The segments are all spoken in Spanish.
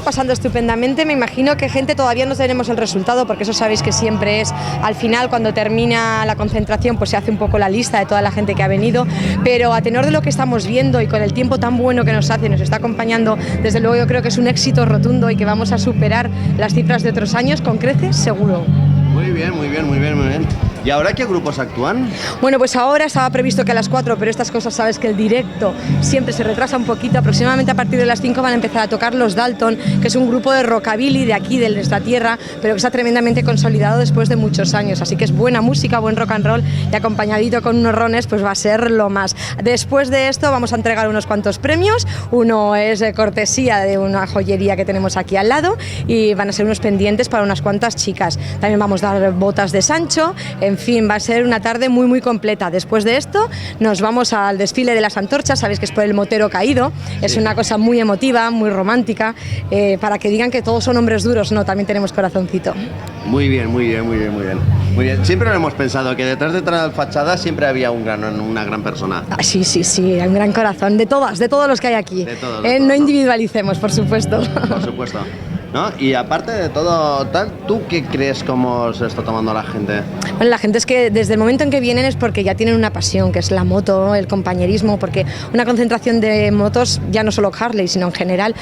pasando estupendamente. Me imagino que gente, todavía no tenemos el resultado, porque eso sabéis que siempre es al final, cuando termina la concentración, pues se hace un poco la lista de toda la gente que ha venido, pero a tenor de lo que estamos viendo y con el tiempo tan bueno que nos hace y nos está acompañando, desde luego yo creo que es un éxito rotundo y que vamos a superar las cifras de otros años con creces, seguro. Muy bien, muy bien, muy bien, muy bien. ¿Y ahora qué grupos actúan? Bueno, pues ahora estaba previsto que a las 4, pero estas cosas sabes que el directo siempre se retrasa un poquito. Aproximadamente a partir de las 5 van a empezar a tocar los Dalton, que es un grupo de rockabilly de aquí, de nuestra tierra, pero que está tremendamente consolidado después de muchos años. Así que es buena música, buen rock and roll, y acompañadito con unos rones, pues va a ser lo más. Después de esto vamos a entregar unos cuantos premios. Uno es cortesía de una joyería que tenemos aquí al lado, y van a ser unos pendientes para unas cuantas chicas. También vamos a dar botas de Sancho. En fin, va a ser una tarde muy muy completa. Después de esto nos vamos al desfile de las antorchas, sabéis que es por el Motero Caído, es una cosa muy emotiva, muy romántica, para que digan que todos son hombres duros, no, también tenemos corazoncito. Muy bien, muy bien, muy bien, muy bien. Muy bien. Siempre lo hemos pensado, que detrás de la fachada siempre había una gran persona. Ah, sí, sí, sí, hay un gran corazón, de todos los que hay aquí. De todos, no individualicemos, por supuesto. Por supuesto. ¿No? Y aparte de todo tal, ¿tú qué crees cómo se está tomando la gente? Bueno, la gente es que desde el momento en que vienen es porque ya tienen una pasión, que es la moto, el compañerismo, porque una concentración de motos, ya no solo Harley, sino en general,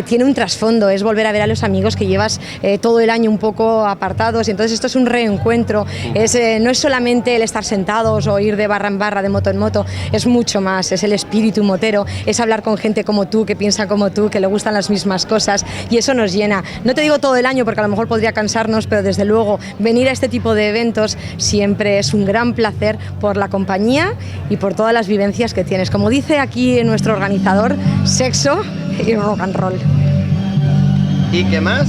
tiene un trasfondo, es volver a ver a los amigos que llevas todo el año un poco apartados, y entonces esto es un reencuentro, no es solamente el estar sentados o ir de barra en barra, de moto en moto, es mucho más, es el espíritu motero, es hablar con gente como tú, que piensa como tú, que le gustan las mismas cosas, y eso nos llena. No te digo todo el año porque a lo mejor podría cansarnos, pero desde luego venir a este tipo de eventos siempre es un gran placer por la compañía y por todas las vivencias que tienes. Como dice aquí nuestro organizador, sexo y rock and roll. ¿Y qué más?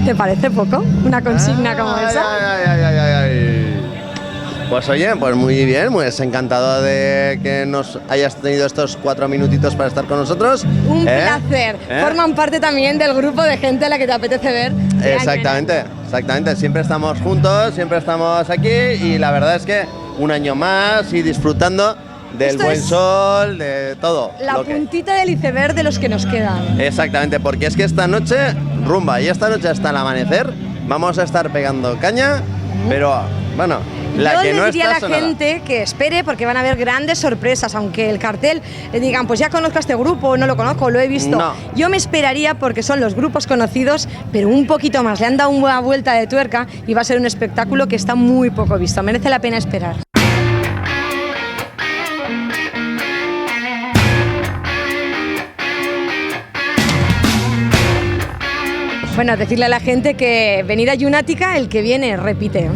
¿Te parece poco una consigna como esa? Pues oye, pues muy bien, pues encantado de que nos hayas tenido estos 4 minutitos para estar con nosotros. Un placer. Forman parte también del grupo de gente a la que te apetece ver. Exactamente, exactamente. Siempre estamos juntos, siempre estamos aquí, y la verdad es que un año más y disfrutando del buen sol, de todo. La puntita del iceberg de los que nos quedan. Exactamente, porque es que esta noche rumba, y esta noche hasta el amanecer vamos a estar pegando caña, pero bueno, la que no está sonada. Yo le diría a la gente que espere, porque van a haber grandes sorpresas, aunque el cartel digan, pues ya conozco a este grupo, no lo conozco, lo he visto. No. Yo me esperaría, porque son los grupos conocidos, pero un poquito más, le han dado una vuelta de tuerca y va a ser un espectáculo que está muy poco visto, merece la pena esperar. Bueno, decirle a la gente que venir a Lunática, el que viene repite.